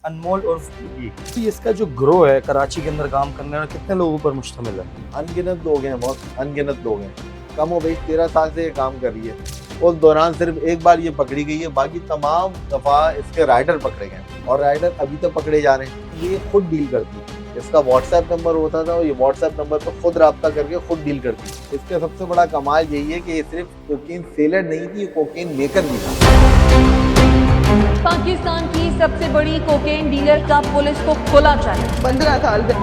अनमोल उर्फ पिग्गी। तो इसका जो ग्रो है कराची के अंदर काम करने वाले कितने लोगों पर मुश्तमिल है? अनगिनत लोग हैं, बहुत अनगिनत लोग हैं। कम हो गई 13 साल से ये काम कर रही है। उस दौरान सिर्फ एक बार ये पकड़ी गई है, बाकी तमाम दफा इसके राइडर पकड़े गए और राइडर अभी तक पकड़े जा रहे हैं। ये खुद डील करती है। इसका व्हाट्सएप नंबर होता था और ये व्हाट्सएप नंबर पर खुद रब्ता करके खुद डील करती है। इसका सबसे बड़ा कमाल यही है कि ये सिर्फ कोकीन सेलर नहीं थी, ये कोकीन मेकर भी था। पाकिस्तान की सबसे बड़ी कोकेन डीलर का पुलिस को खुला चैलेंज। 15 साल से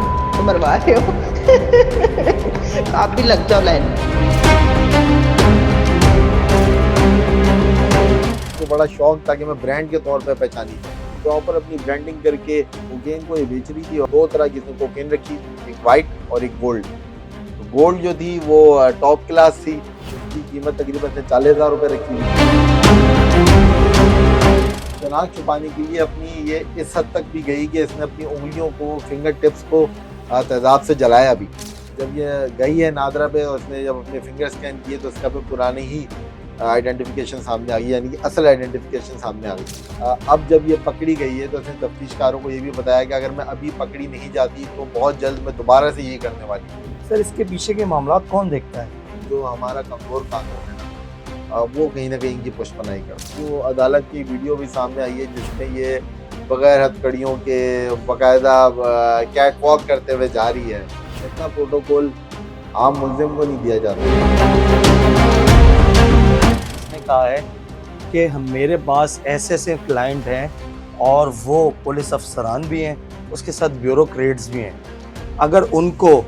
मरवा रहे हो आप भी लग जाओ लाइन। तो बड़ा शौक था कि मैं ब्रांड के तौर पर पहचानी, प्रॉपर अपनी ब्रांडिंग करके कोकेन को ये बेच रही थी। और दो तरह की इसने कोकेन रखी, एक वाइट और एक गोल्ड। तो गोल्ड जो थी वो टॉप क्लास थी, उसकी कीमत तकरीबन 40,000 रुपये रखी हुई। शनाख्त छुपाने के लिए अपनी ये इस हद तक भी गई कि इसने अपनी उंगलियों को, फिंगर टिप्स को तेजाब से जलाया भी। जब ये गई है नादरा पे और उसने जब अपने फिंगर स्कैन किए तो उसका पे पुरानी ही आइडेंटिफिकेशन सामने आ गई, यानी कि असल आइडेंटिफिकेशन सामने आ गई। अब जब ये पकड़ी गई है तो उसने तफ्तीशकारों को ये भी बताया कि अगर मैं अभी पकड़ी नहीं जाती तो बहुत जल्द मैं दोबारा से यही करने वाली हूँ। सर इसके पीछे के मामला कौन देखता है? जो हमारा कमजोर कानून है ना, वो कहीं ना कहीं इनकी पुष्पनाई करता है। तो अदालत की वीडियो भी सामने आई है जिसमें ये बगैर हथकड़ियों के बाकायदा कैट वॉक करते हुए जा रही है। इतना प्रोटोकॉल आम मुल्जिम को नहीं दिया जाता। उसने कहा है कि मेरे पास ऐसे क्लाइंट हैं और वो पुलिस अफसरान भी हैं, उसके साथ ब्यूरोक्रेट्स भी हैं। अगर उनको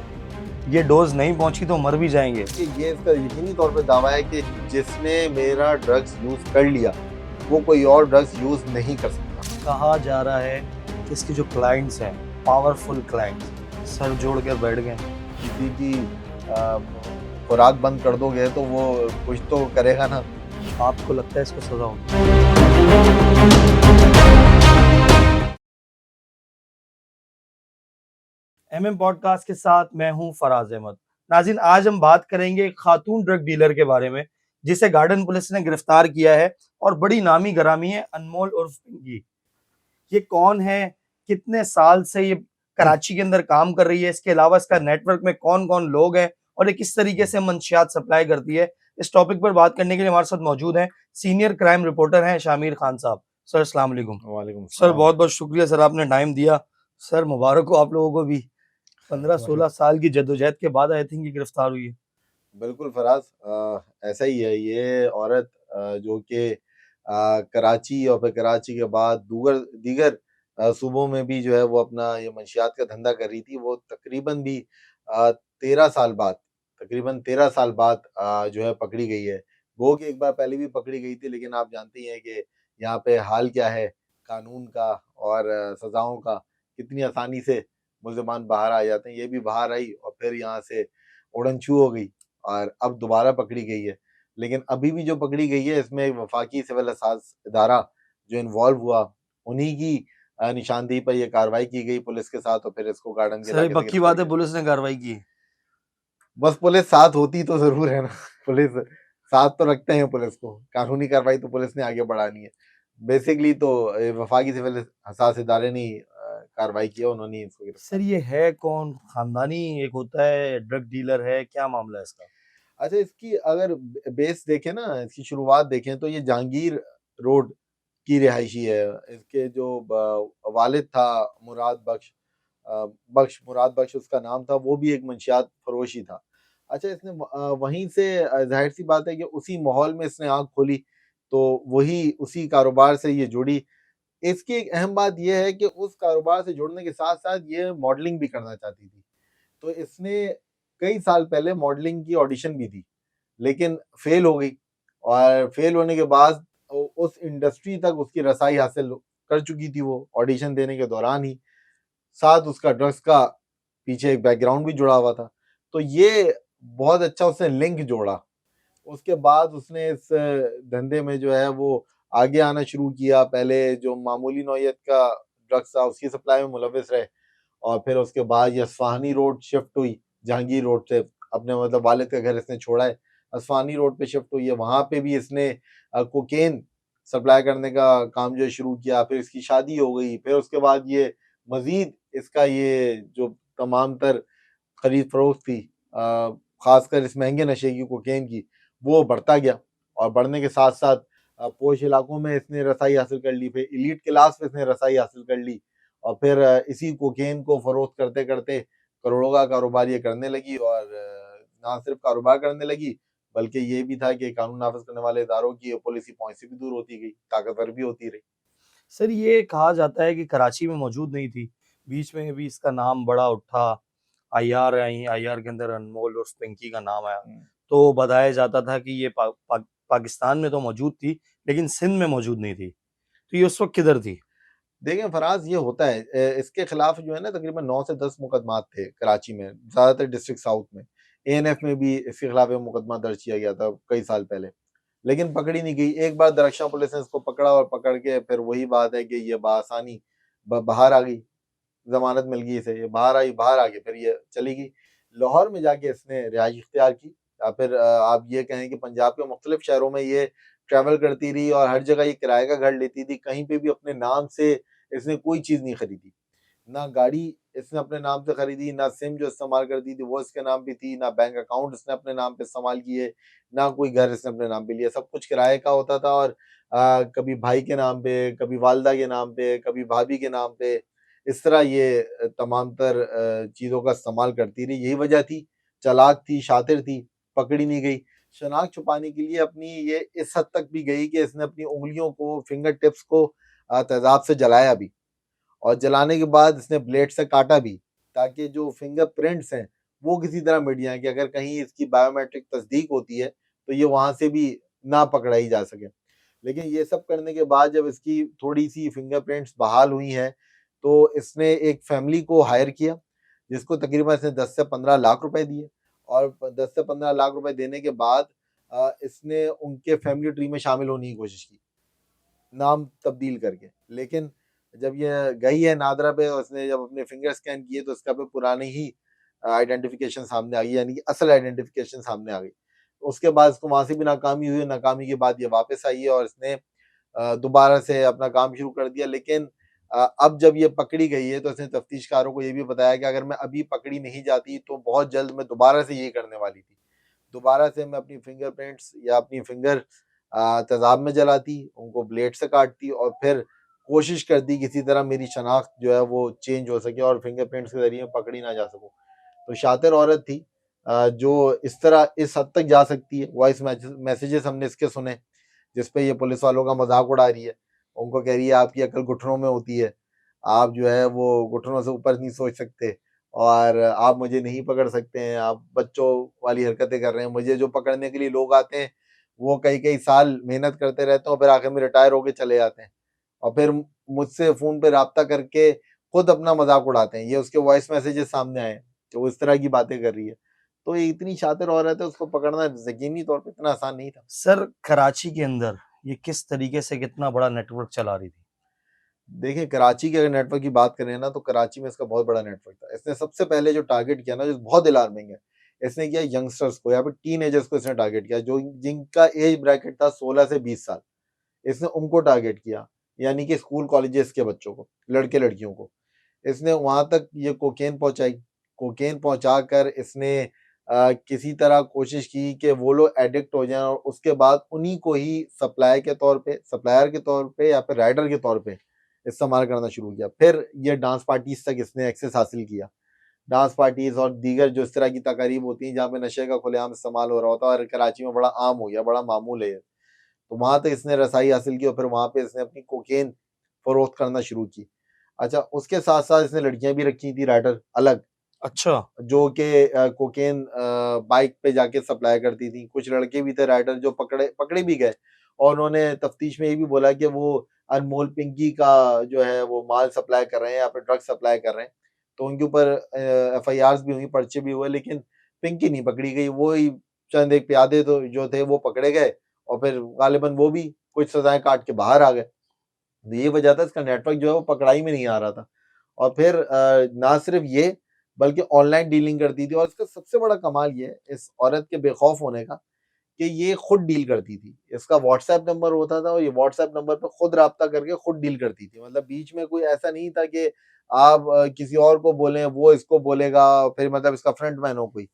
ये डोज नहीं पहुंची तो मर भी जाएंगे। कि ये इसका यकीनी तौर पर दावा है कि जिसने मेरा ड्रग्स यूज़ कर लिया वो कोई और ड्रग्स यूज़ नहीं कर सकता। कहा जा रहा है कि इसके जो क्लाइंट्स हैं, पावरफुल क्लाइंट्स, सर जोड़ कर बैठ गए। किसी की खुराक बंद कर दोगे तो वो कुछ तो करेगा ना। आपको लगता है इसको सजा होगी? एमएम पॉडकास्ट के साथ मैं हूं फराज अहमद। नाज़रीन, आज हम बात करेंगे एक खातून ड्रग डीलर के बारे में जिसे गार्डन पुलिस ने गिरफ्तार किया है और बड़ी नामी गरामी है, अनमोल उर्फ पिंकी। ये कौन है, कितने साल से ये कराची के अंदर काम कर रही है, इसके अलावा इसका नेटवर्क में कौन कौन लोग हैं और ये किस तरीके से मंशियात सप्लाई करती है, इस टॉपिक पर बात करने के लिए हमारे साथ मौजूद हैं सीनियर क्राइम रिपोर्टर हैं शामिर खान साहब। सर अस्सलाम वालेकुम। वालेकुम सर बहुत बहुत शुक्रिया सर, आपने टाइम दिया। सर मुबारक हो आप लोगों को भी, 15-16 साल की जद्दोजहद के बाद आई थिंक ये गिरफ्तार हुई है। बिल्कुल फराज, ऐसा ही है। ये औरत जो कि कराची और फिर कराची के बाद दीगर सूबों में भी जो है वो अपना ये मंशियात का धंधा कर रही थी। वो तकरीबन भी 13 साल बाद, जो है पकड़ी गई है। वो कि एक बार पहले भी पकड़ी गई थी, लेकिन आप जानते ही हैं कि यहाँ पे हाल क्या है कानून का और सजाओं का, कितनी आसानी से मुल्ज़िमान बाहर आ जाते हैं। ये भी बाहर आई और फिर यहाँ से उड़न छू हो गई और अब दोबारा पकड़ी गई है। लेकिन अभी भी जो पकड़ी गई है इसमें वफाकी सिविल असास इदारा जो इन्वॉल्व हुआ, उन्हीं की निशानदेही पर यह कार्रवाई की गई पुलिस के साथ और फिर इसको गार्डन के सर ये इलाके से पक्की गिरफ्तार बात है किया। पुलिस ने कार्रवाई की? बस पुलिस साथ होती तो जरूर है ना। पुलिस साथ तो रखते हैं पुलिस को, कानूनी कार्रवाई तो पुलिस ने आगे बढ़ानी है। बेसिकली तो वफाकी सिविल असास इदारे ने कार्रवाई किया, उन्होंने इसको गिरफ्तार सर ये है कौन, खानदानी एक होता है ड्रग डीलर है, क्या मामला है इसका? अच्छा, इसकी अगर बेस देखें ना, इसकी शुरुआत देखें तो ये जहांगीर रोड की रिहायशी है। इसके जो वालिद था मुराद बख्श, मुराद बख्श उसका नाम था, वो भी एक मंशियात फरोश ही था। अच्छा, इसने वहीं से जाहिर सी बात है कि उसी माहौल में इसने आँख खोली तो वही उसी कारोबार से ये जुड़ी। इसकी एक अहम बात ये है कि उस कारोबार से जुड़ने के साथ-साथ ये मॉडलिंग भी करना चाहती थी। तो इसने कई साल पहले मॉडलिंग की ऑडिशन भी दी, लेकिन फेल हो गई और फेल होने के बाद उस इंडस्ट्री तक उसकी रसाई हासिल कर चुकी थी वो ऑडिशन देने के दौरान ही। साथ उसका ड्रग्स का पीछे एक बैकग्राउंड भी जुड़ा हुआ था। तो ये बहुत अच्छा उसने लिंक जोड़ा। उसके बाद उसने इस धंधे में जो है वो आगे आना शुरू किया। पहले जो मामूली नौइयत का ड्रग्स था उसकी सप्लाई में मुलविस रहे और फिर उसके बाद ये असफानी रोड शिफ्ट हुई, जहांगीर रोड से अपने मतलब वालिद का घर इसने छोड़ा है, असफानी रोड पे शिफ्ट हुई है। वहाँ पे भी इसने कोकेन सप्लाई करने का काम जो शुरू किया, फिर इसकी शादी हो गई, फिर उसके बाद ये मजीद इसका ये जो तमाम तर खरीद फरोख्त थी, खासकर इस महंगे नशे की, कोकेन की, वो बढ़ता गया। और बढ़ने के साथ साथ पोश इलाकों में इसने रसाई हासिल कर ली, फिर एलीट क्लास में इसने रसाई हासिल कर ली, और फिर इसी कोकेन को फरोख्त करते करते करोड़ों का कारोबार ये करने लगी। और ना सिर्फ कारोबार करने लगी, बल्कि ये भी था कि कानून नाफिज करने वाले इदारों की पॉलिसी पहुंच से भी दूर होती गई, ताकतवर भी होती रही। सर ये कहा जाता है कि कराची में मौजूद नहीं थी, बीच में भी इसका नाम बड़ा उठा, आईआर आई, आईआर के अंदर अनमोल और पिंकी का नाम आया, तो बताया जाता था कि ये पाकिस्तान में तो मौजूद थी, लेकिन सिंध में मौजूद नहीं थी। तो ये उस वक्त किधर थी? देखें फराज, ये होता है, इसके खिलाफ जो है ना तकरीबन 9 से 10 मुकदमात थे कराची में, ज्यादातर डिस्ट्रिक्ट साउथ में। एएनएफ में भी इसके खिलाफ एक मुकदमा दर्ज किया गया था कई साल पहले, लेकिन पकड़ी नहीं गई। एक बार दरख्शां पुलिस ने इसको पकड़ा, और पकड़ के फिर वही बात है कि ये बासानी बाहर आ गई, जमानत मिल गई इसे, ये बाहर आई, बाहर आ गई, फिर ये चली गई लाहौर में, जाके इसने रिहाइश इख्तियार की। या फिर आप ये कहें कि पंजाब के मुख्तलिफ शहरों में ये ट्रैवल करती रही, और हर जगह ये किराए का घर लेती थी। कहीं पे भी अपने नाम से इसने कोई चीज नहीं खरीदी, ना गाड़ी इसने अपने नाम से खरीदी, ना सिम जो इस्तेमाल करती थी वो इसके नाम पे थी, ना बैंक अकाउंट इसने अपने नाम पे इस्तेमाल किए, ना कोई घर इसने अपने नाम पे लिया। सब कुछ किराए का होता था, और कभी भाई के नाम पे, कभी वालदा के नाम पे, कभी भाभी के नाम पे, इस तरह ये तमाम तर चीज़ों का इस्तेमाल करती रही। यही वजह थी, चालाक थी, शातिर थी, पकड़ी नहीं गई। शनाख्त छुपाने के लिए अपनी ये इस हद तक भी गई कि इसने अपनी उंगलियों को, फिंगर टिप्स को तेजाब से जलाया भी, और जलाने के बाद इसने ब्लेड से काटा भी, ताकि जो फिंगर प्रिंट्स हैं वो किसी तरह मिट जाएं, कि अगर कहीं इसकी बायोमेट्रिक तस्दीक होती है तो ये वहां से भी ना पकड़ाई जा सके। लेकिन ये सब करने के बाद जब इसकी थोड़ी सी फिंगरप्रिंट्स बहाल हुई हैं, तो इसने एक फैमिली को हायर किया, जिसको तकरीबन इसने 10 से 15 लाख रुपए दिए। और 10 से 15 लाख रुपए देने के बाद इसने उनके फैमिली ट्री में शामिल होने की कोशिश की, नाम तब्दील करके। लेकिन जब ये गई है नादरा पे, और उसने जब अपने फिंगर स्कैन किए, तो इसका पे पुरानी ही आइडेंटिफिकेशन सामने आ गई, यानी कि असल आइडेंटिफिकेशन सामने आ गई। उसके बाद इसको वहां से भी नाकामी हुई, नाकामी के बाद ये वापस आई है, और इसने दोबारा से अपना काम शुरू कर दिया। लेकिन अब जब ये पकड़ी गई है, तो इसने तफ्तीशकारों को ये भी बताया कि अगर मैं अभी पकड़ी नहीं जाती, तो बहुत जल्द मैं दोबारा से ये करने वाली थी, दोबारा से मैं अपनी फिंगरप्रिंट्स या अपनी फिंगर तेजाब में जलाती, उनको ब्लेड से काटती, और फिर कोशिश करती किसी तरह मेरी शनाख्त जो है वो चेंज हो सके, और फिंगरप्रिंट्स के जरिए पकड़ी ना जा सकूं। तो शातिर औरत थी, जो इस तरह इस हद तक जा सकती है। वॉइस मैसेजेस हमने इसके सुने, जिसपे ये पुलिस वालों का मजाक उड़ा रही है, उनको कह रही है आपकी अकल घुटनों में होती है, आप जो है वो घुटनों से ऊपर नहीं सोच सकते, और आप मुझे नहीं पकड़ सकते हैं, आप बच्चों वाली हरकतें कर रहे हैं। मुझे जो पकड़ने के लिए लोग आते हैं, वो कई कई साल मेहनत करते रहते हैं, और फिर आखिर में रिटायर होके चले जाते हैं, और फिर मुझसे फोन पे राब्ता करके खुद अपना मजाक उड़ाते हैं। ये उसके वॉइस मैसेजेस सामने आए हैं, तो वो इस तरह की बातें कर रही है। तो ये इतनी शातिर औरत है, उसको पकड़ना यकीनी तौर पे इतना आसान नहीं था। सर कराची के अंदर ये किस तरीके से कितना बड़ा नेटवर्क चला रही थी? देखिए, कराची के अगर नेटवर्क की बात करें ना, तो कराची में इसका बहुत बड़ा नेटवर्क था। इसने सबसे पहले जो टारगेट किया ना, जो बहुत अलार्मिंग है, इसने किया यंगस्टर्स को, या फिर टीनेजर्स को इसने टारगेट किया, जो जिनका एज ब्रैकेट था 16 से 20 साल। इसने उनको टारगेट किया, यानी कि स्कूल कॉलेजेस के बच्चों को, लड़के लड़कियों को। इसने वहां तक ये कोकेन पहुंचाई। कोकेन पहुंचा कर इसने किसी तरह कोशिश की कि वो लोग एडिक्ट हो जाएं, और उसके बाद उन्हीं को ही सप्लायर के तौर पे या फिर राइडर के तौर पे इस्तेमाल करना शुरू किया। फिर ये डांस पार्टीज तक इसने एक्सेस हासिल किया। डांस पार्टीज और दीगर जो इस तरह की तकारीब होती हैं, जहाँ पे नशे का खुलेआम इस्तेमाल हो रहा होता है, और कराची में बड़ा आम हो गया, बड़ा मामूल है। तो वहां तक इसने रसाई हासिल की, और फिर वहां पे इसने अपनी कोकेन फरोख्त करना शुरू की। अच्छा, उसके साथ साथ इसने लड़कियां भी रखी थी राइडर अलग, अच्छा, जो कि कोकेन बाइक पे जाके सप्लाई करती थी। कुछ लड़के भी थे राइडर जो पकड़े भी गए, और उन्होंने तफ्तीश में ये भी बोला कि वो अनमोल पिंकी का जो है वो माल सप्लाई कर रहे हैं, या फिर ड्रग सप्लाई कर रहे हैं। तो उनके ऊपर FIRs भी हुई, पर्चे भी हुए, लेकिन पिंकी नहीं पकड़ी गई। वो ही चंद एक प्यादे तो जो थे वो पकड़े गए, और फिर गालिबन वो भी कुछ सजाएं काट के बाहर आ गए। तो ये वजह था, इसका नेटवर्क जो है वो पकड़ाई में नहीं आ रहा था। और फिर ना सिर्फ ये, बल्कि ऑनलाइन डीलिंग करती थी। और इसका सबसे बड़ा कमाल ये है इस औरत के बेखौफ होने का, कि ये खुद डील करती थी। इसका व्हाट्सएप नंबर होता था और ये व्हाट्सएप नंबर पे खुद राब्ता करके खुद डील करती थी। मतलब बीच में कोई ऐसा नहीं था कि आप किसी और को बोलें, वो इसको बोलेगा, फिर मतलब इसका फ्रंटमैन हो कोई।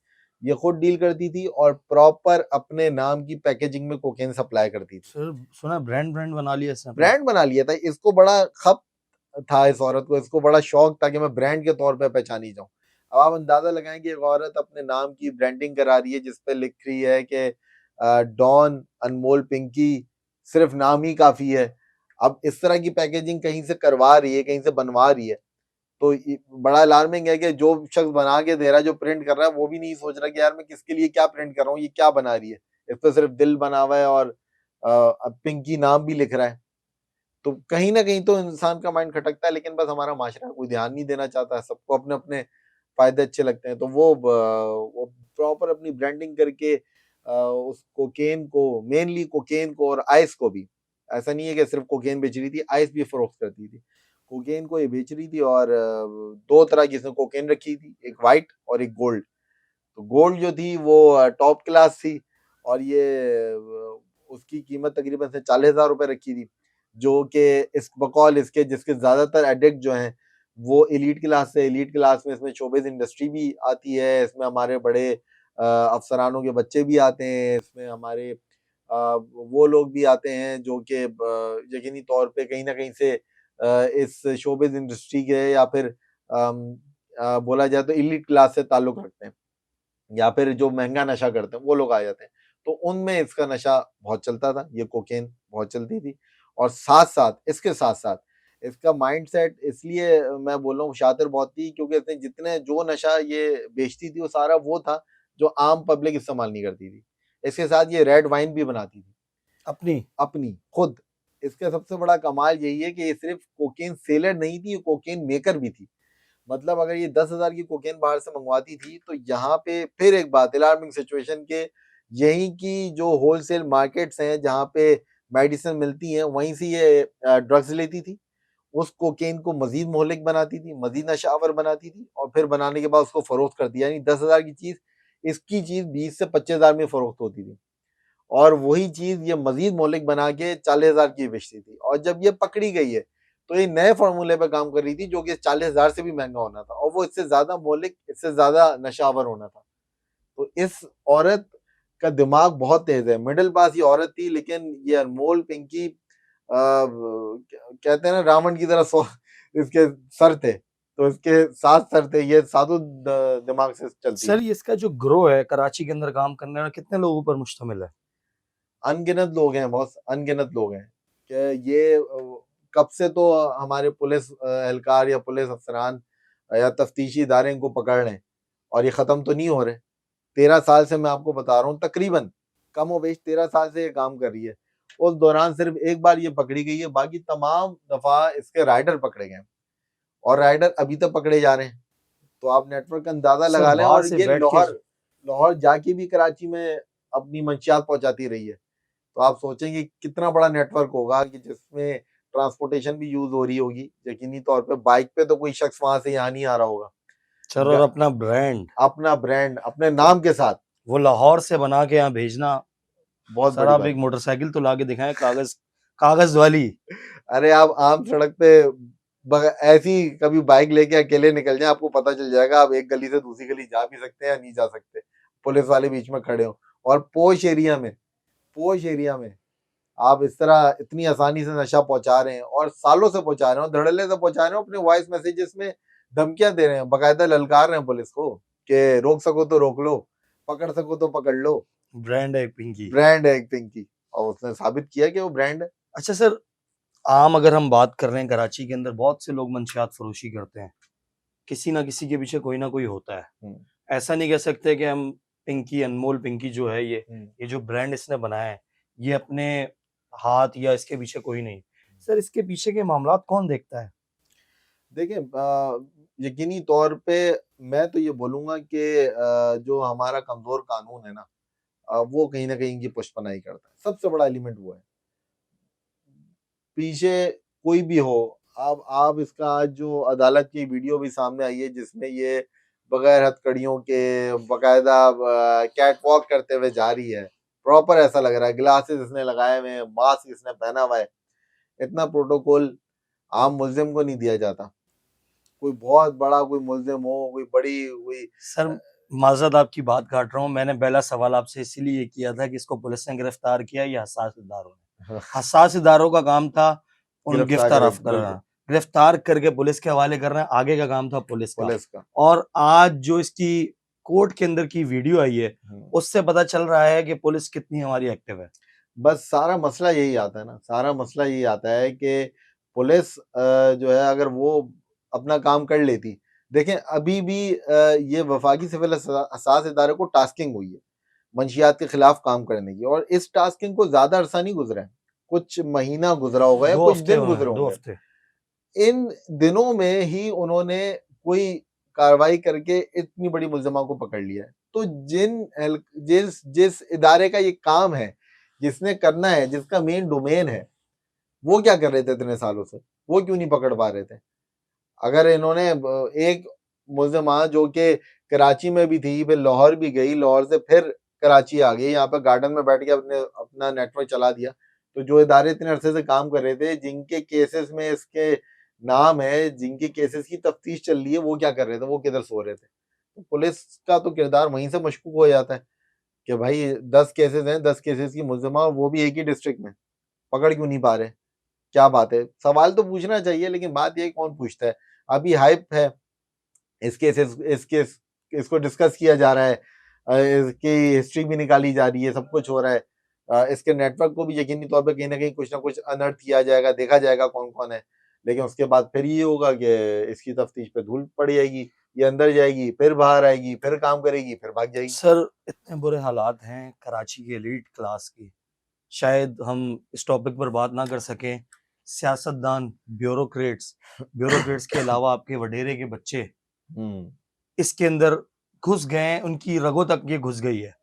ये खुद डील करती थी और प्रॉपर अपने नाम की पैकेजिंग में कोकेन सप्लाई करती थी। सर सुना ब्रांड ब्रांड बना लिया इसने अपना। ब्रांड बना लिया था। इसको बड़ा खप था इस औरत को, इसको बड़ा शौक था कि मैं ब्रांड के तौर पे पहचानी जाऊं। अब आप अंदाजा लगाएं कि एक औरत अपने नाम की ब्रांडिंग करा रही है, जिसपे लिख रही है कि डॉन, अनमोल, पिंकी, सिर्फ नाम ही काफी है। अब इस तरह की पैकेजिंग कहीं से करवा रही है, कहीं से बनवा रही है, तो बड़ा अलार्मिंग है कि जो शख्स बना के दे रहा है, जो प्रिंट कर रहा है, वो भी नहीं सोच रहा कि यार मैं किसके लिए क्या प्रिंट कर रहा हूँ, ये क्या बना रही है। इस पर सिर्फ दिल बना हुआ है और पिंकी नाम भी लिख रहा है। तो कहीं ना कहीं तो इंसान का माइंड खटकता है, लेकिन बस हमारा माशरा कोई ध्यान नहीं देना चाहता। सबको अपने अपने फायदे अच्छे लगते हैं, तो वो प्रॉपर अपनी ब्रांडिंग करके उस कोकेन को, मेनली कोकेन को और आइस को भी, ऐसा नहीं है कि सिर्फ कोकेन बेच रही थी, आइस भी फरोख्त करती थी। कोकेन को ये बेच रही थी और दो तरह की इसने कोकेन रखी थी, एक वाइट और एक गोल्ड। तो गोल्ड जो थी वो टॉप क्लास थी और ये उसकी कीमत तकरीबन से 40,000 रुपए रखी थी, जो कि इस बकौल इसके जिसके ज्यादातर एडिक्ट जो हैं वो एलीट क्लास से। एलीट क्लास में इसमें शोबिज़ इंडस्ट्री भी आती है, इसमें हमारे बड़े अफसरानों के बच्चे भी आते हैं, इसमें हमारे वो लोग भी आते हैं जो कि यकीनी तौर पे कहीं ना कहीं से इस शोबिज़ इंडस्ट्री के या फिर बोला जाए तो एलीट क्लास से ताल्लुक रखते हैं, या फिर जो महंगा नशा करते हैं वो लोग आ जाते हैं। तो उनमें इसका नशा बहुत चलता था, ये कोकेन बहुत चलती थी। और साथ साथ इसके साथ साथ इसका माइंडसेट, इसलिए मैं बोल रहा हूँ शातिर बहुत थी, क्योंकि इसने जितने जो नशा ये बेचती थी वो सारा वो था जो आम पब्लिक इस्तेमाल नहीं करती थी। इसके साथ ये रेड वाइन भी बनाती थी अपनी अपनी खुद। इसका सबसे बड़ा कमाल यही है कि ये सिर्फ कोकेन सेलर नहीं थी, ये कोकेन मेकर भी थी। मतलब अगर ये 10,000 की कोकेन बाहर से मंगवाती थी, तो यहाँ पे फिर एक बात अलार्मिंग सिचुएशन के, यहीं की जो होलसेल मार्केट्स हैं जहाँ पे मेडिसिन मिलती हैं, वहीं से ये ड्रग्स लेती थी। उस कोकेन को मजीद मोहलिक बनाती थी, मजीद नशावर बनाती थी, और फिर बनाने के बाद उसको फरोख्त कर दिया। यानी 10,000 की चीज, इसकी चीज 20 से 25,000 में फरोख्त होती थी, और वही चीज ये मजीद मोहलिक बना के 40,000 की बेचती थी। और जब ये पकड़ी गई है, तो ये नए फॉर्मूले पे काम कर रही थी, जो कि 40,000 से भी महंगा होना था, और वो इससे ज्यादा मोहलिक, इससे ज्यादा नशावर होना था। तो इस औरत का दिमाग बहुत तेज है। मिडिल क्लास ये औरत थी, लेकिन ये अनमोल पिंकी कहते हैं ना रावण की तरह इसके सर थे, तो इसके 7 सर थे। ये सातों दिमाग से चलती सर है। ये इसका जो ग्रो है कराची के अंदर काम करने वाले कितने लोगों पर मुश्तमिल है? अनगिनत लोग हैं, बहुत अनगिनत लोग हैं। कि ये कब से तो हमारे पुलिस एहलकार या पुलिस अफसरान या तफ्तीशी इदारे इनको पकड़ रहे हैं, और ये खत्म तो नहीं हो रहे। 13 साल से मैं आपको बता रहा हूँ, तकरीबन कम व बेश 13 साल से ये काम कर रही है। उस दौरान सिर्फ एक बार ये पकड़ी गई है, बाकी तमाम दफा इसके राइडर पकड़े गए, और राइडर अभी तक पकड़े जा रहे हैं। तो आप नेटवर्क का अंदाजा सर लगा लें। बाहर और से ये बैठ के लाहौर जाके भी कराची में अपनी मंशियात पहुंचाती रही है। तो आप सोचेंगे कितना बड़ा नेटवर्क होगा कि जिसमें ट्रांसपोर्टेशन भी यूज हो रही होगी। यकीनी तौर पे बाइक पे तो कोई शख्स वहां से यहाँ नहीं आ रहा होगा। सर और अपना ब्रांड अपने नाम के साथ वो लाहौर से बना के यहाँ भेजना। बहुत सर बड़ी आप बात एक मोटरसाइकिल तो लाके दिखाएं, कागज वाली। अरे आप आम सड़क पे ऐसी कभी बाइक लेके अकेले निकल जाए, आपको पता चल जाएगा। आप एक गली से दूसरी गली जा भी सकते हैं या नहीं जा सकते, पुलिस वाले बीच में खड़े हो। और पोश एरिया में आप इस तरह इतनी आसानी से नशा पहुंचा रहे हैं, और सालों से पहुंचा रहे हो, धड़ल्ले से पहुंचा रहे हो। अपने वॉइस मैसेजेस में धमकियां दे रहे हैं, बाकायदा ललकार रहे हैं पुलिस को कि रोक सको तो रोक लो, पकड़ सको तो पकड़ लो। ब्रांड है पिंकी। ब्रांड है एक पिंकी, और उसने साबित किया कि वो ब्रांड है। अच्छा सर, आम अगर हम बात कर रहे हैं कराची के अंदर बहुत से लोग मंशियात फरोशी करते हैं, किसी ना किसी के पीछे कोई ना कोई होता है। ऐसा नहीं कह सकते कि हम पिंकी, अनमोल पिंकी जो है ये जो ब्रांड इसने बनाया है, ये अपने हाथ या इसके पीछे कोई नहीं। सर इसके पीछे के मामलात कौन देखता है? देखिए यकीनी तौर पे मैं तो ये बोलूंगा कि जो हमारा कमजोर कानून है ना, वो कहीं ना कहीं की पुष्पनाई करता है। सबसे बड़ा एलिमेंट वो है। पीछे कोई भी हो, आप इसका आज जो अदालत की वीडियो भी सामने आई है, जिसमें ये बगैर हथकड़ियों के बाकायदा कैट वॉक करते हुए जा रही है, प्रॉपर ऐसा लग रहा है, ग्लासेस इसने लगाए हुए हैं, मास्क इसने पहना हुआ है। इतना प्रोटोकॉल आम मुल्जिम को नहीं दिया जाता। कोई बहुत बड़ा कोई मुल्जिम हो, कोई बड़ी कोई सर माजरत आपकी बात काट रहा हूँ, मैंने पहला सवाल आपसे इसीलिए किया था कि इसको पुलिस ने गिरफ्तार किया या हसास इदारों ने। हसास इदारों का काम था उन गिरफ्तार करना, गिरफ्तार करके पुलिस के हवाले करना, आगे का काम था पुलिस का। और आज जो इसकी कोर्ट के अंदर की वीडियो आई है उससे पता चल रहा है कि पुलिस कितनी हमारी एक्टिव है। बस सारा मसला यही आता है ना, सारा मसला यही आता है कि पुलिस जो है अगर वो अपना काम कर लेती। देखें अभी भी ये वफाकी सिविल हसास इदारे को टास्किंग हुई है मंशियात के खिलाफ काम करने की, और इस टास्किंग को ज्यादा अरसा नहीं गुजरा है, कुछ महीना गुजरा होगा या कुछ दिन गुजरे होंगे। इन दिनों में ही उन्होंने कोई कार्रवाई करके इतनी बड़ी मुल्जिमा को पकड़ लिया है। तो जिस इदारे का ये काम है, जिसने करना है, जिसका मेन डोमेन है, वो क्या कर रहे थे इतने सालों से? वो क्यों नहीं पकड़ पा रहे थे? अगर इन्होंने एक मुल्जिमा जो कि कराची में भी थी, फिर लाहौर भी गई, लाहौर से फिर कराची आ गई, यहाँ पे गार्डन में बैठ के अपना नेटवर्क चला दिया, तो जो इदारे इतने अरसे से काम कर रहे थे, जिनके केसेस में इसके नाम है, जिनके केसेस की तफ्तीश चल रही है, वो क्या कर रहे थे? वो किधर सो रहे थे? तो पुलिस का तो किरदार वहीं से मशकूक हो जाता है कि भाई 10 केसेस हैं, 10 केसेस की मुल्जिमा, वो भी एक ही डिस्ट्रिक्ट में, पकड़ क्यों नहीं पा रहे? क्या बात है? सवाल तो पूछना चाहिए, लेकिन बात ये कौन पूछता है? अभी हाइप है, इसको डिस्कस किया जा रहा है, इसकी हिस्ट्री भी निकाली जा रही है, सब कुछ हो रहा है, इसके नेटवर्क को भी यकीनी तौर पे कहीं ना कहीं कुछ ना कुछ अनर्थ किया जाएगा, देखा जाएगा कौन कौन है। लेकिन उसके बाद फिर ये होगा कि इसकी तफ्तीश पे धूल पड़ जाएगी, ये अंदर जाएगी, फिर बाहर आएगी, फिर काम करेगी, फिर भाग जाएगी। सर इतने बुरे हालात हैं कराची के एलीट क्लास की, शायद हम इस टॉपिक पर बात ना कर सकें। सियासतदान, ब्यूरोक्रेट्स के अलावा आपके वडेरे के बच्चे इसके अंदर घुस गए हैं, उनकी रगों तक ये घुस गई है।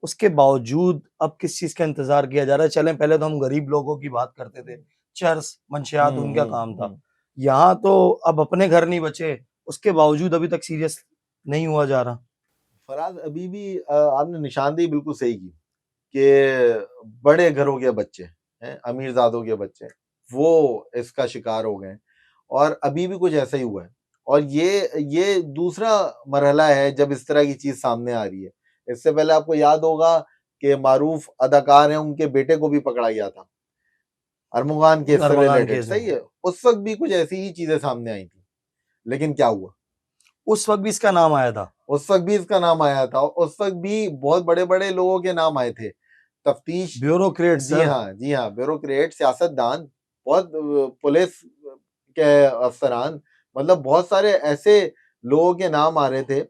उसके बावजूद अब किस चीज का इंतजार किया जा रहा है? चलें पहले तो हम गरीब लोगों की बात करते थे, चर्स मंशियात उनका काम था। यहाँ तो अब अपने घर नहीं बचे, उसके बावजूद अभी तक सीरियस नहीं हुआ जा रहा। फराज, अभी भी आपने निशानदेही बिल्कुल सही की कि बड़े घरों के बच्चे हैं, अमीरजादों के बच्चे, वो इसका शिकार हो गए, और अभी भी कुछ ऐसा ही हुआ है। और ये दूसरा मरहला है जब इस तरह की चीज सामने आ रही है। इससे पहले आपको याद होगा कि मारूफ अदाकार हैं, उनके बेटे को भी पकड़ा गया था अरमुगान केस से रिलेटेड, सही है? उस वक्त भी कुछ ऐसी ही चीजें सामने आई थी, लेकिन क्या हुआ? उस वक्त भी इसका नाम आया था, उस वक्त भी इसका नाम आया था, उस वक्त भी बहुत बड़े बड़े लोगों के नाम आए थे, तफ्तीश ब्यूरोक्रेट। जी हाँ, ब्यूरोक्रेट, सियासतदान, बहुत पुलिस के अफसरान, मतलब बहुत सारे ऐसे लोगों के नाम आ रहे थे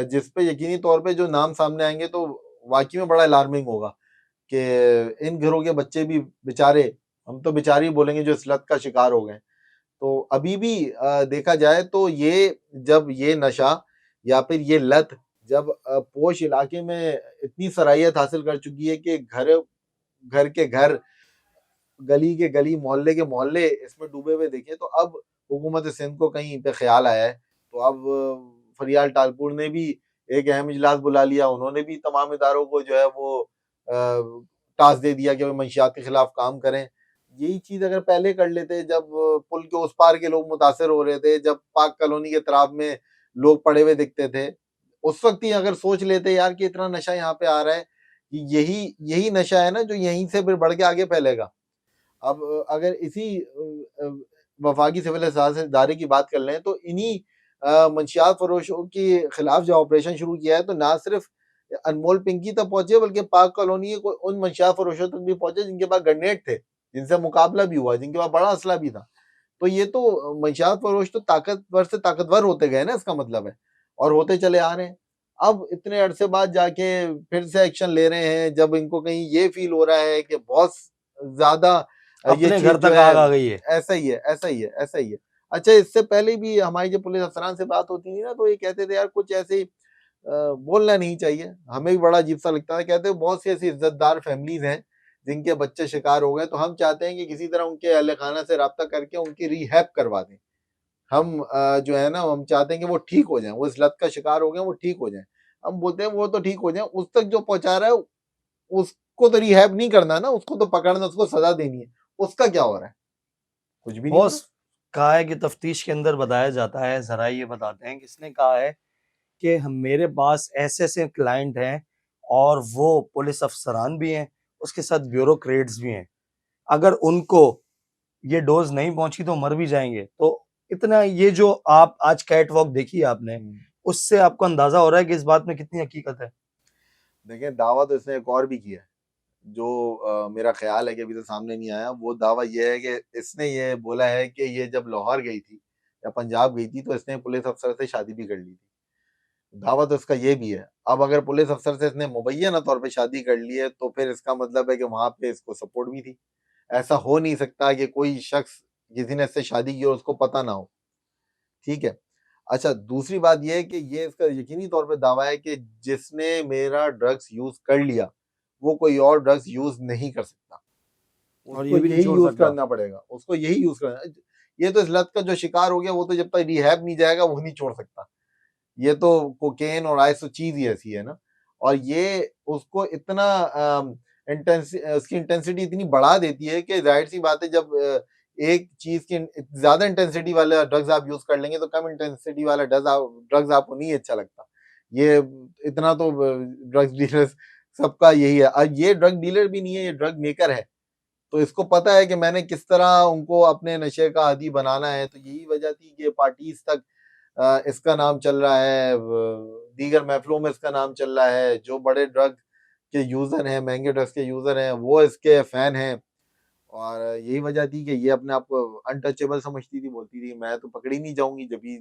जिसपे यकीनी तौर पे जो नाम सामने आएंगे तो वाकई में बड़ा अलार्मिंग होगा कि इन घरों के बच्चे भी बेचारे, हम तो बेचारे ही बोलेंगे, जो इस लत का शिकार हो गए। तो अभी भी देखा जाए तो जब ये नशा या फिर ये लत जब पोश इलाके में इतनी सराहियत हासिल कर चुकी है कि घर के घर, गली के गली, मोहल्ले के मोहल्ले इसमें डूबे हुए देखे, तो अब हुकूमत सिंध को कहीं पे ख्याल आया है। तो अब फरियाल टालपुर ने भी एक अहम इजलास बुला लिया, उन्होंने भी तमाम इदारों को जो है वो टास्क दे दिया कि वे मंशियात के खिलाफ काम करें। यही चीज अगर पहले कर लेते, जब पुल के उस पार के लोग मुतासर हो रहे थे, जब पाक कॉलोनी के तराब में लोग पड़े हुए दिखते थे, उस वक्त ही अगर सोच लेते यार कि इतना नशा यहाँ पे आ रहा है, यही नशा है ना जो यहीं से फिर बढ़ के आगे फैलेगा। अब अगर इसी वफाकी सिविल इदारे की बात कर लें, तो इन्हीं मंशियात फरोशों के खिलाफ जो ऑपरेशन शुरू किया है, तो ना सिर्फ अनमोल पिंकी तक पहुंचे, बल्कि पाक कॉलोनी के उन मंशियात फरोशों तक भी पहुंचे जिनके पास ग्रेनेड थे, जिनसे मुकाबला भी हुआ, जिनके पास बड़ा असला भी था। तो ये तो मंशियात फरोश तो ताकतवर से ताकतवर होते गए ना, इसका मतलब है, और होते चले आ रहे हैं। अब इतने अरसे बाद जाके फिर से एक्शन ले रहे हैं, जब इनको कहीं ये फील हो रहा है कि बहुत ज्यादा अपने घर तक आग आ गई है। ऐसा ही है। अच्छा, इससे पहले भी हमारी जब पुलिस अफसरान से बात होती थी ना, तो ये कहते थे यार कुछ ऐसे बोलना नहीं चाहिए, हमें भी बड़ा अजीब सा लगता था। कहते बहुत सी ऐसी इज्जतदार फैमिलीज हैं जिनके बच्चे शिकार हो गए, तो हम चाहते हैं कि किसी तरह उनके अहले खाना से राब्ता करके उनकी रिहैब करवा दें। हम जो है ना, हम चाहते हैं कि वो ठीक हो जाएं, वो इस लत का शिकार हो गए, वो ठीक हो जाएं। हम बोलते हैं वो तो ठीक हो जाएं, उस तक जो पहुंचा रहा है उसको तो रिहैब नहीं करना ना, उसको तो पकड़ना, उसको सजा देनी है, उसका क्या हो रहा है? कुछ भी नहीं हो बॉस कहा है कि तफ्तीश के अंदर बताया जाता है, जरा ये बताते हैं, किसने कहा है कि हम मेरे पास ऐसे ऐसे क्लाइंट हैं और वो पुलिस अफसरान भी हैं, उसके साथ ब्यूरोक्रेट्स भी हैं, अगर उनको ये डोज नहीं पहुंची तो मर भी जाएंगे। तो इतना ये जो आप आज कैट वॉक देखी आपने, रहा। उससे आपको अंदाजा हो रहा है कि इस बात में कितनी हकीकत है। देखिए दावा तो इसने एक और भी किया है, जो मेरा ख्याल है कि अभी तो सामने नहीं आया। वो दावा ये है कि इसने ये बोला है कि ये जब लाहौर गई थी या पंजाब गई थी तो इसने पुलिस अफसर से शादी भी कर ली थी। दावा तो इसका ये भी है। अब अगर पुलिस अफसर से इसने मुबैना तौर पे शादी कर ली है तो फिर इसका मतलब है कि वहां पे इसको सपोर्ट भी थी। ऐसा हो नहीं सकता कि कोई शख्स किसी ने इससे शादी की और उसको पता ना हो। ठीक है। अच्छा, दूसरी बात ये है कि ये इसका यकीनी तौर पे दावा है कि जिसने मेरा ड्रग्स यूज कर लिया वो कोई और ड्रग्स यूज नहीं कर सकता, और उसको ये भी नहीं यही छोड़ यूज सकता। करना पड़ेगा, उसको यही यूज करना। ये तो इस लत का जो शिकार हो गया वो तो जब तक रिहैब नहीं जाएगा वो नहीं छोड़ सकता। ये तो कोकेन और आइस तो चीज ही ऐसी है ना। और ये उसको इतना उसकी इंटेंसिटी इतनी बढ़ा देती है कि जाहिर सी बात है, जब एक चीज की ज्यादा इंटेंसिटी वाला ड्रग्स आप यूज कर लेंगे तो कम इंटेंसिटी वाला ड्रग्स आपको नहीं अच्छा लगता। ये इतना तो ड्रग्स डीलर सबका यही है। अब ये ड्रग डीलर भी नहीं है, ये ड्रग मेकर है। तो इसको पता है कि मैंने किस तरह उनको अपने नशे का आदी बनाना है। तो यही वजह थी कि पार्टीज तक इसका नाम चल रहा है, दीगर महफिलों में इसका नाम चल रहा है। जो बड़े ड्रग के यूजर हैं, महंगे ड्रग्स के यूजर हैं, वो इसके फैन हैं। और यही वजह थी कि ये अपने आप को अनटचेबल समझती थी, बोलती थी मैं तो पकड़ी नहीं जाऊंगी। जब भी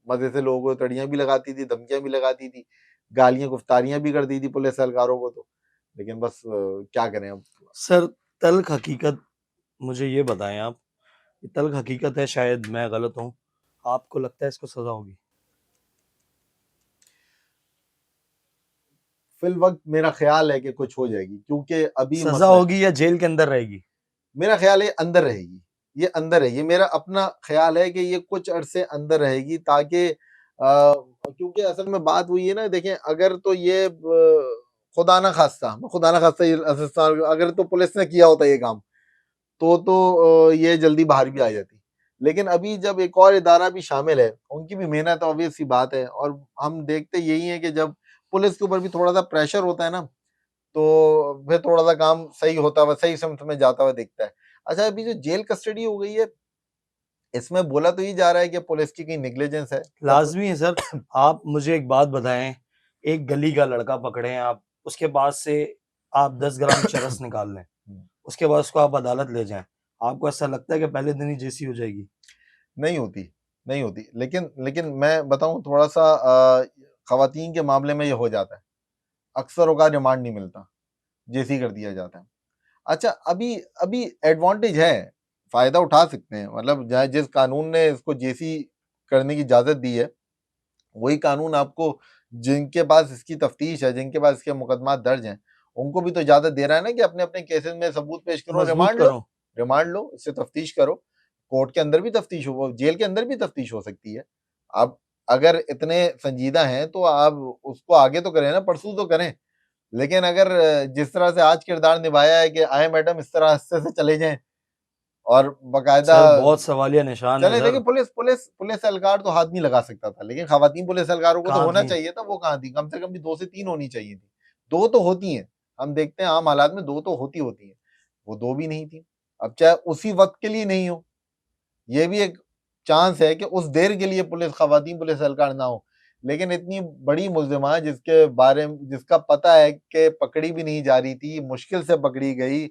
मजे से लोगों को तड़ियां भी लगाती थी, धमकियां भी लगाती थी, गालियां गुफ्तारियां भी करती थी पुलिस एहलकारों को। तो लेकिन बस क्या करें अब। सर तल्ख हकीकत मुझे ये बताएं आप, ये तल्ख हकीकत है, शायद मैं गलत हूँ, आपको लगता है इसको सजा होगी? फिल वक्त मेरा ख्याल है कि कुछ हो जाएगी, क्योंकि अभी सजा मसला होगी या जेल के अंदर रहेगी? मेरा ख्याल है अंदर रहेगी। ये अंदर है, ये मेरा अपना ख्याल है कि ये कुछ अरसे अंदर रहेगी, ताकि क्योंकि असल में बात हुई है ना। देखें, अगर तो ये खुदा ना खास्ता अगर तो पुलिस ने किया होता ये काम तो ये जल्दी बाहर भी आ जाती। लेकिन अभी जब एक और इदारा भी शामिल है, उनकी भी मेहनत ऑब्वियस सी बात है। और हम देखते यही है कि जब पुलिस के ऊपर भी थोड़ा सा प्रेशर होता है ना, तो फिर थोड़ा सा काम सही होता हुआ, सही समत में जाता हुआ दिखता है। अच्छा, अभी जो जेल कस्टडी हो गई है, इसमें बोला तो ये जा रहा है कि पुलिस की कहीं नेग्लिजेंस है। लाजमी है सर। आप मुझे एक बात बताएं, एक गली का लड़का पकड़े हैं आप, उसके पास से आप 10 ग्राम चरस निकाल लें, उसके बाद उसको आप अदालत ले जाएं, आपको ऐसा लगता है कि पहले दिन ही जेसी हो जाएगी? नहीं होती, नहीं होती। लेकिन लेकिन मैं बताऊं थोड़ा सा, खवातीन के मामले में ये हो जाता है। अक्सर का रिमांड नहीं मिलता, जेसी कर दिया जाता है। अच्छा, अभी अभी एडवांटेज है, फायदा उठा सकते हैं। मतलब जिस कानून ने इसको जेसी करने की इजाजत दी है, वही कानून आपको, जिनके पास इसकी तफ्तीश है, जिनके पास इसके मुकदमा दर्ज हैं, उनको भी तो इजाजत दे रहा है ना कि अपने अपने केसेस में सबूत पेश करो, मजबूत रिमांड लो, करो। रिमांड लो, इससे तफ्तीश करो। कोर्ट के अंदर भी तफ्तीश हो, जेल के अंदर भी तफ्तीश हो सकती है। आप अगर इतने संजीदा हैं तो आप उसको आगे तो करें ना, परसू तो करें। लेकिन अगर जिस तरह से आज किरदार निभाया है कि आए मैडम इस तरह से चले जाएं और बाकायदा सर बहुत सवालिया निशान है चले। देखिए, सर। पुलिस एहलकार तो हाथ नहीं लगा सकता था, लेकिन खवातीन पुलिस एहलकारों को तो कहाँ होना थी? चाहिए था। वो कहाँ थी? कम से कम भी 2 से 3 होनी चाहिए थी। 2 तो होती हैं, हम देखते हैं आम हालात में 2 तो होती हैं। वो 2 भी नहीं थी। अब चाहे उसी वक्त के लिए नहीं हो, ये भी एक चांस है कि उस देर के लिए खवातीन पुलिस एहलकार ना हो। लेकिन इतनी बड़ी मुल्जिमा जिसके बारे में, जिसका पता है कि पकड़ी भी नहीं जा रही थी, मुश्किल से पकड़ी गई,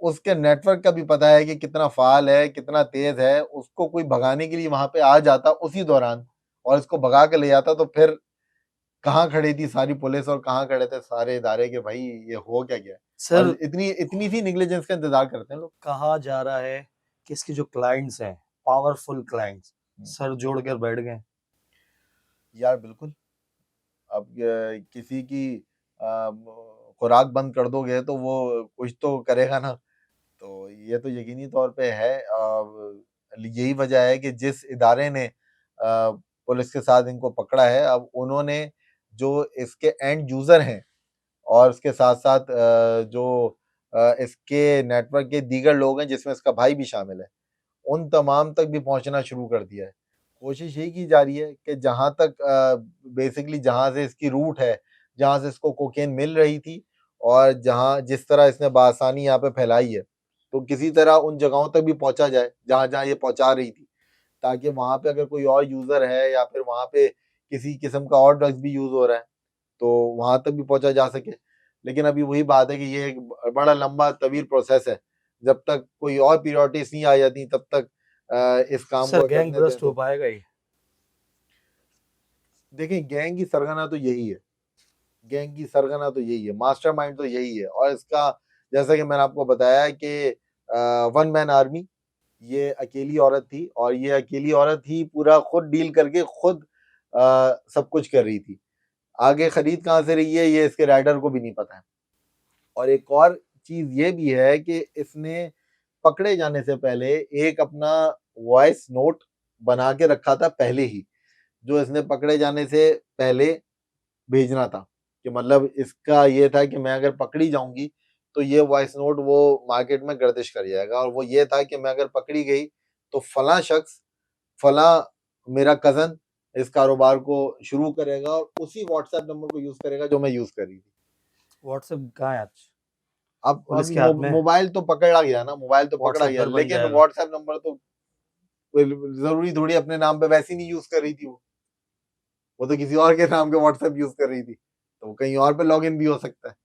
उसके नेटवर्क का भी पता है कि कितना फाल है, कितना तेज है, उसको कोई भगाने के लिए वहां पे आ जाता उसी दौरान और इसको भगा के ले जाता, तो फिर कहाँ खड़ी थी सारी पुलिस और कहाँ खड़े थे सारे इदारे के भाई ये हो क्या गया। और सर इतनी इतनी सी निग्लिजेंस का इंतजार करते हैं लोग। कहा जा रहा है कि इसके जो क्लाइंट्स हैं, पावरफुल क्लाइंट्स, सर जोड़ कर बैठ गए। यार बिल्कुल। अब किसी की खुराक बंद कर दोगे तो वो कुछ तो करेगा ना। तो ये तो यकीनी तौर पे है। यही वजह है कि जिस इदारे ने पुलिस के साथ इनको पकड़ा है, अब उन्होंने जो इसके एंड यूजर हैं और उसके साथ साथ जो इसके नेटवर्क के दीगर लोग हैं जिसमें इसका भाई भी शामिल है, उन तमाम तक भी पहुंचना शुरू कर दिया है। कोशिश यही की जा रही है कि जहां तक बेसिकली जहां से इसकी रूट है, जहां से इसको कोकेन मिल रही थी और जहां जिस तरह इसने बासानी यहाँ पे फैलाई है, तो किसी तरह उन जगहों तक भी पहुंचा जाए जहां जहां ये पहुंचा रही थी, ताकि वहां पे अगर कोई और यूजर है या फिर वहां पे किसी किस्म का और ड्रग्स भी यूज हो रहा है तो वहां तक भी पहुंचा जा सके। लेकिन अभी वही बात है कि ये एक बड़ा लंबा तवील प्रोसेस है। जब तक कोई और प्रियोरिटीज नहीं आ जाती तब तक इस काम सर को गैंग करने दें ब्रस्ट हो तो पाएगा ये? देखिए, गैंग की सरगना तो यही है, गैंग की सरगना तो यही है, मास्टरमाइंड तो यही है। और इसका जैसा कि मैंने आपको बताया कि वन मैन आर्मी, ये अकेली औरत थी और ये अकेली औरत ही पूरा खुद डील करके खुद सब कुछ कर रही थी। आगे खरीद कहाँ से रही है ये इसके राइडर को भी नहीं पता है। और एक और चीज ये भी है कि इसने पकड़े जाने से पहले एक अपना वॉइस नोट बना के रखा था पहले ही, जो इसने पकड़े जाने से पहले भेजना था। कि मतलब इसका ये था कि मैं अगर पकड़ी जाऊंगी तो ये वॉइस नोट वो मार्केट में गर्दिश कर जाएगा, और वो ये था कि मैं अगर पकड़ी गई तो फला शख्स, फला मेरा कजन इस कारोबार को शुरू करेगा और उसी व्हाट्सएप नंबर को यूज करेगा जो मैं यूज कर रही थी। व्हाट्सएप कहाँ है आज? अब पुलिस अभी के हाथ में मोबाइल तो पकड़ा गया ना, मोबाइल तो पकड़ा व्हाट्सएप गया, पर बन लेकिन जाएगा। व्हाट्सएप नंबर तो जरूरी थोड़ी अपने नाम पे वैसे ही नहीं यूज कर रही थी। वो तो किसी और के नाम के व्हाट्सएप यूज कर रही थी, तो वो कहीं और पे लॉग इन भी हो सकता है।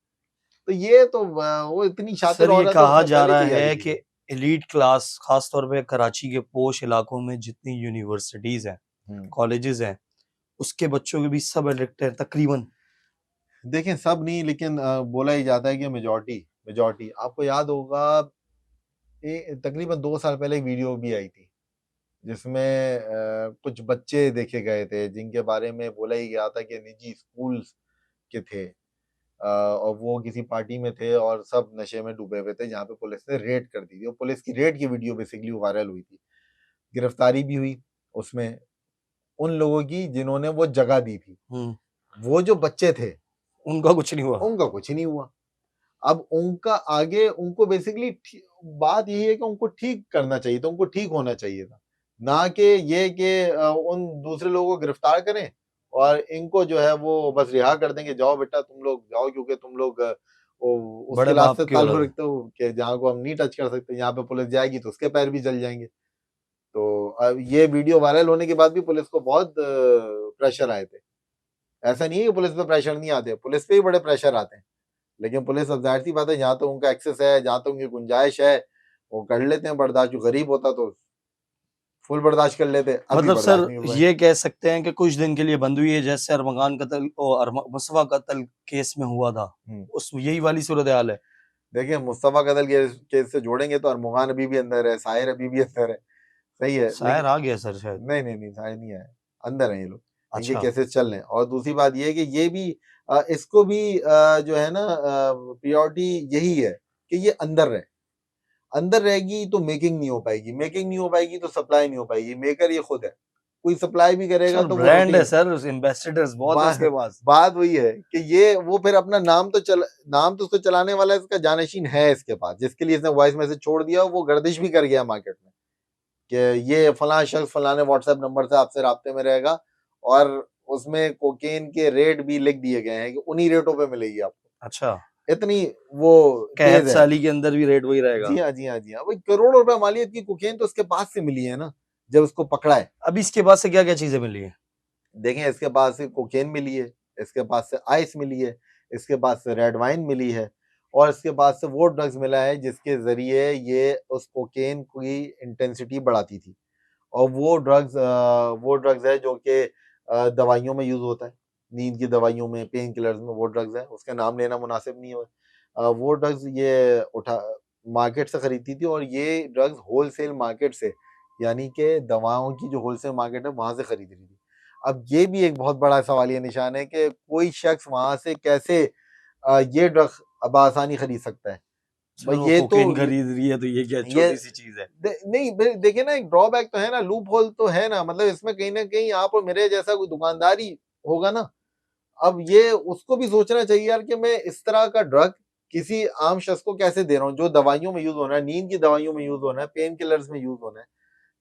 तो ये तो वो इतनी शातिर सर ये औरत है, कहा उसने जा पहले रहा तैयारी है की कि है। एलीट क्लास खासतौर पे कराची के पोश इलाकों में जितनी यूनिवर्सिटीज हैं, कॉलेजेस हैं, उसके बच्चों के भी सब एडिक्ट हैं तकरीबन। देखें, सब नहीं, लेकिन बोला ही जाता है कि मेजॉरिटी मेजॉरिटी। आपको याद होगा तकरीबन 2 साल पहले एक वीडियो भी आई थी जिसमें कुछ बच्चे देखे गए थे जिनके बारे में बोला ही गया था कि निजी स्कूल्स के थे, और वो किसी पार्टी में थे और सब नशे में डूबे हुए थे, जहाँ पे पुलिस ने रेड कर दी थी। और पुलिस की रेड की वीडियो बेसिकली वायरल हुई थी, गिरफ्तारी भी हुई उसमें उन लोगों की जिन्होंने वो जगह दी थी। वो जो बच्चे थे उनका कुछ नहीं हुआ। उनका कुछ नहीं हुआ। अब उनका आगे उनको बेसिकली बात यही है कि उनको ठीक करना चाहिए था, उनको ठीक होना चाहिए था, ना कि ये कि उन दूसरे लोगों को गिरफ्तार करें और इनको जो है वो बस रिहा कर देंगे, जाओ बेटा तुम लोग जाओ, क्योंकि तुम लोग उस बड़े क्लास बाप से की ताल्लुक औलाद है। रखते हो कि जहाँ को हम नहीं टच कर सकते, यहाँ पे पुलिस जाएगी तो उसके पैर भी जल जाएंगे। तो अब ये वीडियो वायरल होने के बाद भी पुलिस को बहुत प्रेशर आए थे। ऐसा नहीं है कि पुलिस पे प्रेशर नहीं आते, पुलिस पे ही बड़े प्रेशर आते हैं, लेकिन पुलिस अब जाहिर सी बात है जहाँ तो उनका एक्सेस है, जहाँ तो उनकी गुंजाइश है, वो कर लेते हैं बर्दाश्त। जो गरीब होता तो फुल बर्दाश्त कर लेते, अभी मतलब सर बर्दाश्त नहीं हुआ है। ये कह सकते हैं कि कुछ दिन के लिए बंद हुई है, जैसे अरमगान कत्ल और मुस्तफा कत्ल केस में हुआ था, उस यही वाली सूरत हाल है। देखिए, मुस्तफा कत्ल के केस से जोड़ेंगे तो अरमगान अभी भी अंदर है, साहिर अभी भी अंदर है, सही है, शायर लेकिन आ गया सर शायद। नहीं नहीं नहीं, साहिर नहीं आया, अंदर है ये लोग, इनके अच्छा केसेस चल रहे हैं। और दूसरी बात ये है कि ये भी इसको भी जो है ना प्रियोरिटी यही है कि ये अंदर रहे। अंदर रहेगी तो मेकिंग नहीं हो पाएगी, मेकिंग नहीं हो पाएगी तो सप्लाई नहीं हो पाएगी। मेकर ये खुद है, कोई सप्लाई भी करेगा सर तो वो ब्रांड है रूटीन। सर, एम्बेसडर्स बहुत है उसके पास। बात वही है कि ये वो फिर अपना नाम तो उसको चलाने वाला इसका जानशीन है इसके पास, जिसके लिए इसने वॉइस मैसेज छोड़ दिया, वो गर्दिश भी कर गया मार्केट में कि ये फलां शख्स फलाने व्हाट्सएप नंबर से आपसे राब्ते में रहेगा, और उसमें कोकेन के रेट भी लिख दिए गए हैं कि उन्हीं रेटों पे मिलेगी आपको। अच्छा, इतनी वो कहत तेज है। साली के अंदर भी रेट वही रहेगा। जी हाँ, जी हाँ, जी हाँ, वही करोड़ों रुपए मालियत की कोकेन तो उसके पास से मिली है ना, जब उसको पकड़ा है। अब इसके बाद से क्या क्या चीजें मिली है? देखें, इसके पास से कोकेन मिली है, इसके पास से आइस मिली है, इसके पास से रेड वाइन मिली है, और इसके पास से वो ड्रग्स मिला है जिसके जरिए ये उस कोकेन की इंटेंसिटी बढ़ाती थी। और वो ड्रग्स है जो कि दवाइयों में यूज होता है, नींद की दवाइयों में, पेन किलर्स में, वो ड्रग्स है, उसका नाम लेना मुनासिब नहीं है। वो ड्रग्स ये उठा मार्केट से खरीदती थी, और ये ड्रग्स होलसेल मार्केट से, यानी कि दवाओं की जो होलसेल मार्केट है वहां से खरीद रही थी। अब ये भी एक बहुत बड़ा सवालिया निशान है कि कोई शख्स वहां से कैसे ये ड्रग्स अब आसानी खरीद सकता है। सर वो ये कोकेन खरीद रही है तो ये क्या ये छोटी सी चीज है? नहीं, देखिए ना, एक ड्रॉबैक तो है ना, लूप होल तो है ना, मतलब इसमें कहीं ना कहीं आप और मेरे जैसा कोई दुकानदारी होगा ना, अब ये उसको भी सोचना चाहिए यार कि मैं इस तरह का ड्रग किसी आम शख्स को कैसे दे रहा हूँ, जो दवाइयों में यूज होना है, नींद की दवाइयों में यूज होना है, पेन किलर्स में यूज होना है,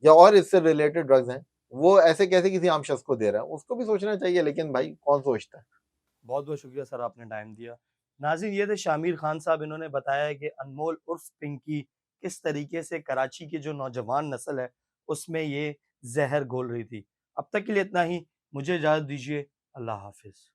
या और इससे रिलेटेड ड्रग्स हैं, वो ऐसे कैसे किसी आम शख्स को दे रहा है, उसको भी सोचना चाहिए। लेकिन भाई कौन सोचता है। बहुत बहुत शुक्रिया सर, आपने टाइम दिया। नाज़रीन, ये थे शामिर खान साहब, इन्होंने बताया है कि अनमोल उर्फ पिंकी किस तरीके से कराची की जो नौजवान नस्ल है उसमें ये जहर घोल रही थी। अब तक के लिए इतना ही, मुझे इजाज़त दीजिए। अल्लाह हाफ़िज़।